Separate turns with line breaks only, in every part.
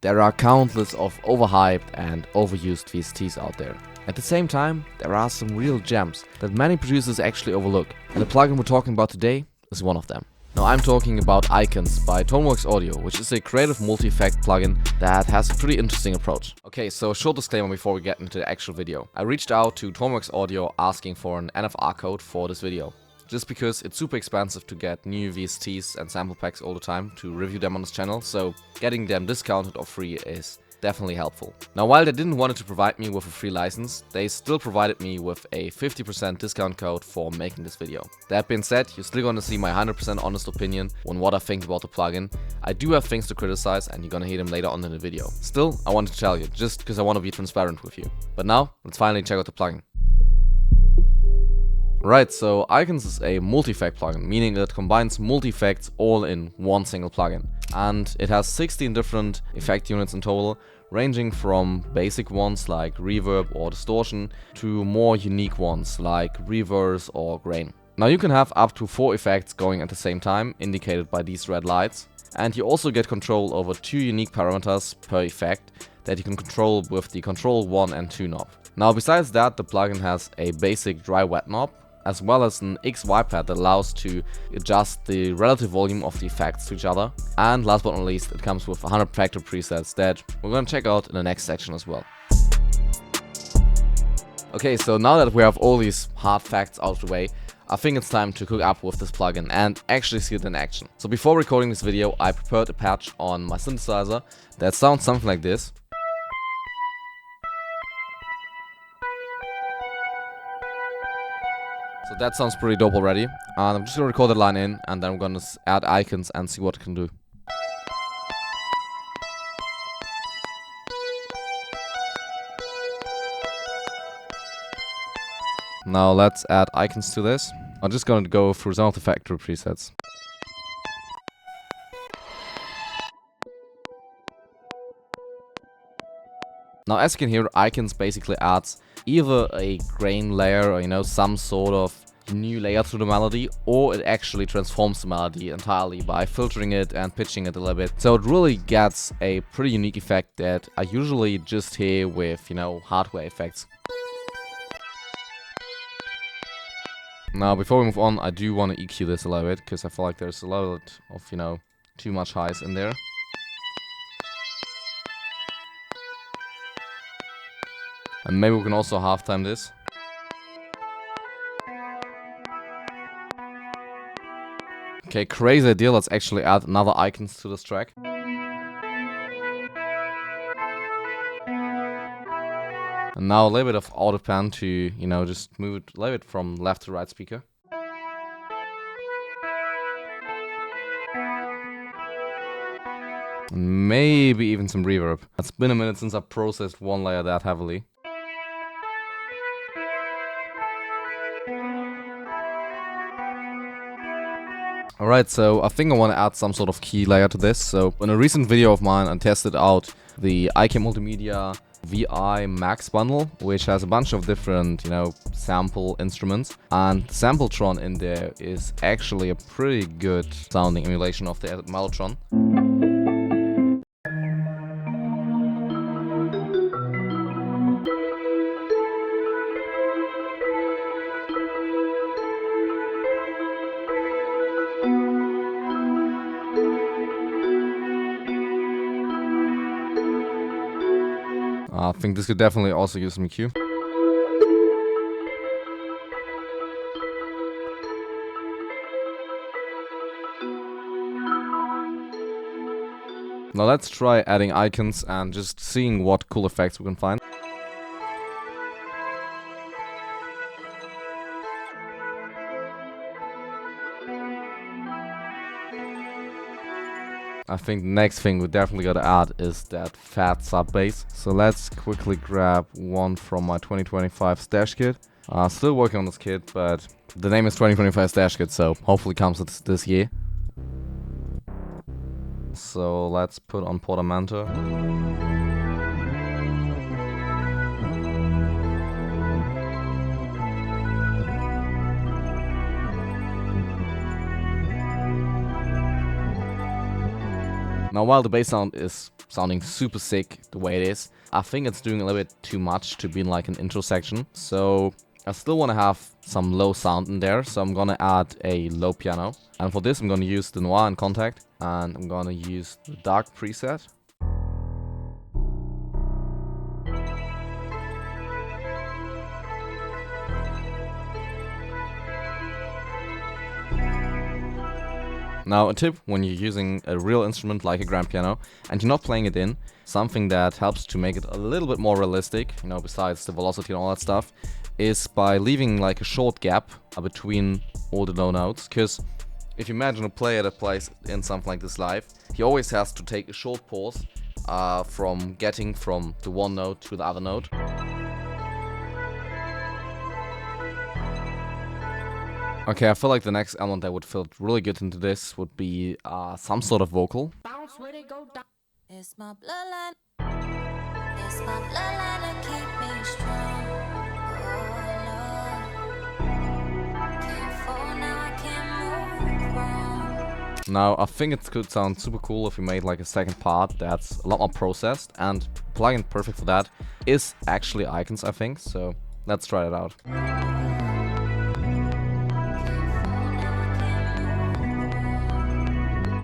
There are countless of overhyped and overused VSTs out there. At the same time, there are some real gems that many producers actually overlook, and the plugin we're talking about today is one of them. Now I'm talking about Icons by Toneworks Audio, which is a creative multi-effect plugin that has a pretty interesting approach. Okay, so short disclaimer before we get into the actual video. I reached out to Toneworks Audio asking for an NFR code for this video, just because it's super expensive to get new VSTs and sample packs all the time to review them on this channel, so getting them discounted or free is definitely helpful. Now while they didn't want to provide me with a free license, they still provided me with a 50% discount code for making this video. That being said, you're still gonna see my 100% honest opinion on what I think about the plugin. I do have things to criticize and you're gonna hear them later on in the video. Still, I wanted to tell you, just because I want to be transparent with you. But now, let's finally check out the plugin. Right, so Icons is a multi-effect plugin, meaning it combines multi-effects all in one single plugin. And it has 16 different effect units in total, ranging from basic ones like reverb or distortion to more unique ones like reverse or grain. Now you can have up to 4 effects going at the same time, indicated by these red lights. And you also get control over 2 unique parameters per effect that you can control with the Control 1 and 2 knob. Now besides that, the plugin has a basic dry-wet knob, as well as an XY pad that allows to adjust the relative volume of the effects to each other. And last but not least, it comes with 100 factor presets that we're going to check out in the next section as well. Okay, so now that we have all these hard facts out of the way, I think it's time to cook up with this plugin and actually see it in action. So before recording this video, I prepared a patch on my synthesizer that sounds something like this. So that sounds pretty dope already, and I'm just gonna record the line in, and then I'm gonna add Icons and see what it can do. Now let's add Icons to this. I'm just gonna go through some of the factory presets. Now as you can hear, Icons basically adds either a grain layer or some sort of new layer to the melody, or it actually transforms the melody entirely by filtering it and pitching it a little bit. So it really gets a pretty unique effect that I usually just hear with, hardware effects. Now before we move on, I do want to EQ this a little bit, because I feel like there's a lot of, too much highs in there. And maybe we can also halftime this. Okay, crazy idea. Let's actually add another Icons to this track. And now a little bit of auto pan to, just move it a little bit from left to right speaker. And maybe even some reverb. It's been a minute since I processed one layer that heavily. Alright, so I think I want to add some sort of key layer to this. So in a recent video of mine, I tested out the IK Multimedia VI Max bundle, which has a bunch of different, sample instruments. And Sampletron in there is actually a pretty good sounding emulation of the Mellotron. I think this could definitely also use some EQ. Now let's try adding Icons and just seeing what cool effects we can find. I think the next thing we definitely gotta add is that fat sub bass. So let's quickly grab one from my 2025 stash kit. Still working on this kit, but the name is 2025 stash kit, so hopefully comes this year. So let's put on Portamento. Now while the bass sound is sounding super sick the way it is. I think it's doing a little bit too much to be in like an intro section. So I still want to have some low sound in there. So I'm going to add a low piano. And for this, I'm going to use the Noir in Contact. And I'm going to use the Dark preset. Now, a tip when you're using a real instrument like a grand piano and you're not playing it in, something that helps to make it a little bit more realistic, you know, besides the velocity and all that stuff, is by leaving like a short gap between all the low notes. Because if you imagine a player that plays in something like this live, he always has to take a short pause from getting from the one note to the other note. Okay, I feel like the next element that would fit really good into this would be some sort of vocal.
It's my bloodline. It's my bloodline to keep me strong. Oh, Lord. Can't fall now, I can't move wrong.
Now, I think it could sound super cool if we made like a second part that's a lot more processed, and plugin perfect for that is actually Icons, I think. So let's try it out.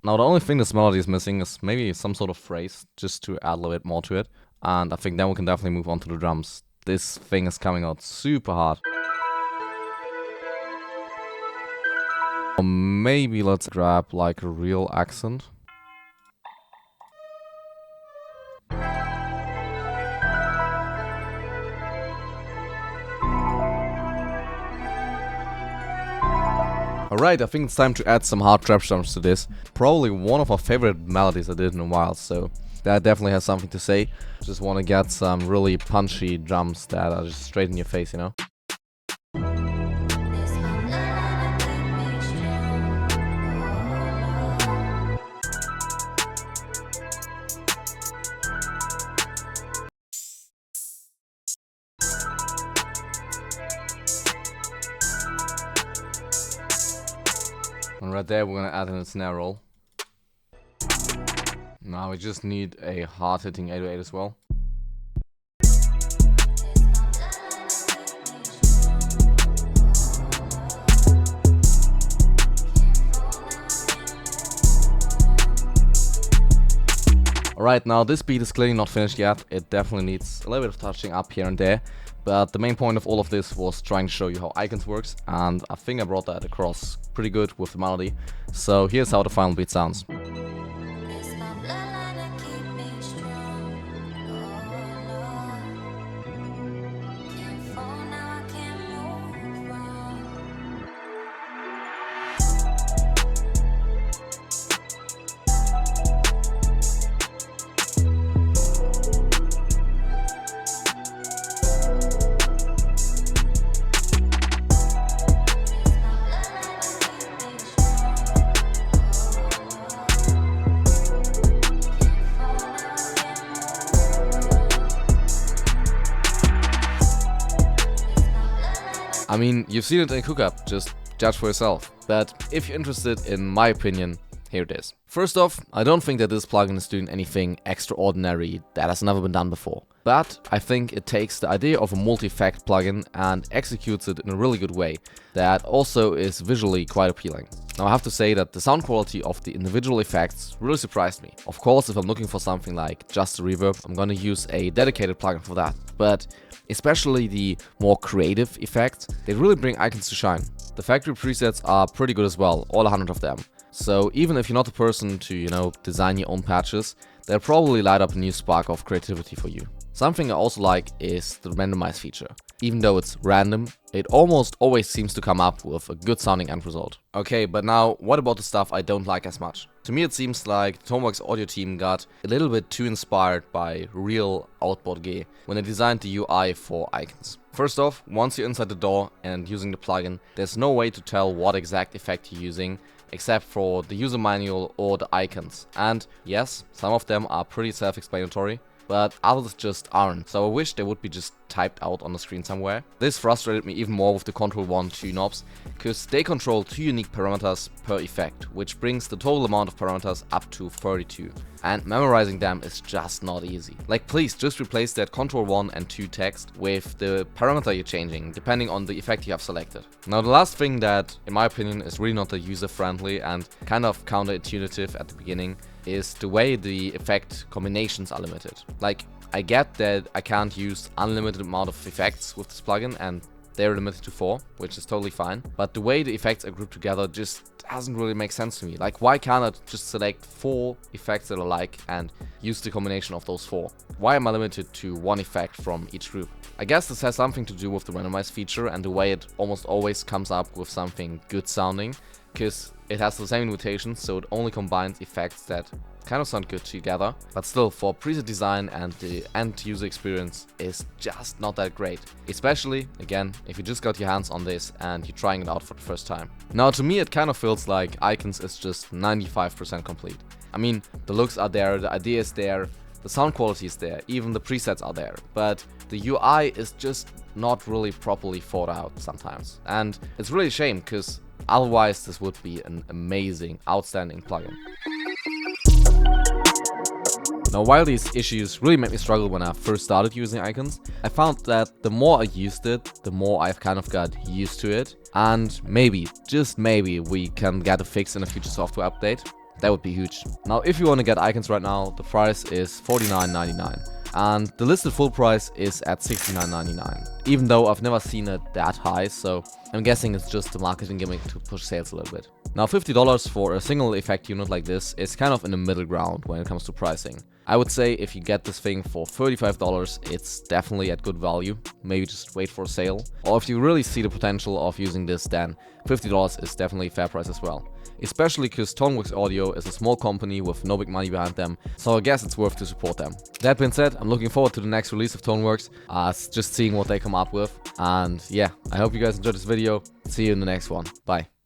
Now, the only thing this melody is missing is maybe some sort of phrase, just to add a little bit more to it. And I think then we can definitely move on to the drums. This thing is coming out super hard. Or maybe let's grab like a real accent. Alright, I think it's time to add some hard trap drums to this. Probably one of my favorite melodies I did in a while, so that definitely has something to say. Just want to get some really punchy drums that are just straight in your face, you know? And right there, we're gonna add in a snare roll. Now we just need a hard-hitting 808 as well. Alright, now this beat is clearly not finished yet. It definitely needs a little bit of touching up here and there. But the main point of all of this was trying to show you how Icons works, and I think I brought that across pretty good with the melody. So here's how the final beat sounds. I mean, you've seen it in Cookup, just judge for yourself. But if you're interested in my opinion, here it is. First off, I don't think that this plugin is doing anything extraordinary that has never been done before. But I think it takes the idea of a multi-effect plugin and executes it in a really good way that also is visually quite appealing. Now I have to say that the sound quality of the individual effects really surprised me. Of course, if I'm looking for something like just a reverb, I'm gonna use a dedicated plugin for that. But especially the more creative effects, they really bring Icons to shine. The factory presets are pretty good as well, all 100 of them. So even if you're not the person to, you know, design your own patches, they'll probably light up a new spark of creativity for you. Something I also like is the randomize feature. Even though it's random, it almost always seems to come up with a good sounding end result. Okay, but now what about the stuff I don't like as much? To me it seems like the Toneworks audio team got a little bit too inspired by real Outboard G when they designed the UI for Icons. First off, once you're inside the door and using the plugin, there's no way to tell what exact effect you're using except for the user manual or the icons. And yes, some of them are pretty self-explanatory, but others just aren't, so I wish they would be just typed out on the screen somewhere. This frustrated me even more with the Control 1 2 knobs, because they control 2 unique parameters per effect, which brings the total amount of parameters up to 32. And memorizing them is just not easy. Like, please just replace that Control 1 and 2 text with the parameter you're changing, depending on the effect you have selected. Now, the last thing that, in my opinion, is really not that user-friendly and kind of counterintuitive at the beginning is the way the effect combinations are limited. Like, I get that I can't use unlimited amount of effects with this plugin, and they're limited to 4, which is totally fine. But the way the effects are grouped together just doesn't really make sense to me. Like, why can't I just select 4 effects that I like and use the combination of those 4? Why am I limited to 1 effect from each group? I guess this has something to do with the randomize feature and the way it almost always comes up with something good sounding, because it has the same limitations, so it only combines effects that kind of sound good together, but still, for preset design and the end user experience is just not that great. Especially, again, if you just got your hands on this and you're trying it out for the first time. Now, to me, it kind of feels like Icons is just 95% complete. I mean, the looks are there, the idea is there, the sound quality is there, even the presets are there, but the UI is just not really properly thought out sometimes. And it's really a shame, because otherwise this would be an amazing, outstanding plugin. Now, while these issues really made me struggle when I first started using Icons, I found that the more I used it, the more I've kind of got used to it. And maybe, just maybe, we can get a fix in a future software update. That would be huge. Now, if you want to get Icons right now, the price is $49.99. And the listed full price is at $69.99. Even though I've never seen it that high, so I'm guessing it's just a marketing gimmick to push sales a little bit. Now, $50 for a single effect unit like this is kind of in the middle ground when it comes to pricing. I would say if you get this thing for $35, it's definitely at good value. Maybe just wait for a sale. Or if you really see the potential of using this, then $50 is definitely a fair price as well. Especially because Toneworks Audio is a small company with no big money behind them, so I guess it's worth to support them. That being said, I'm looking forward to the next release of Toneworks, just seeing what they come up with. And yeah, I hope you guys enjoyed this video. See you in the next one. Bye.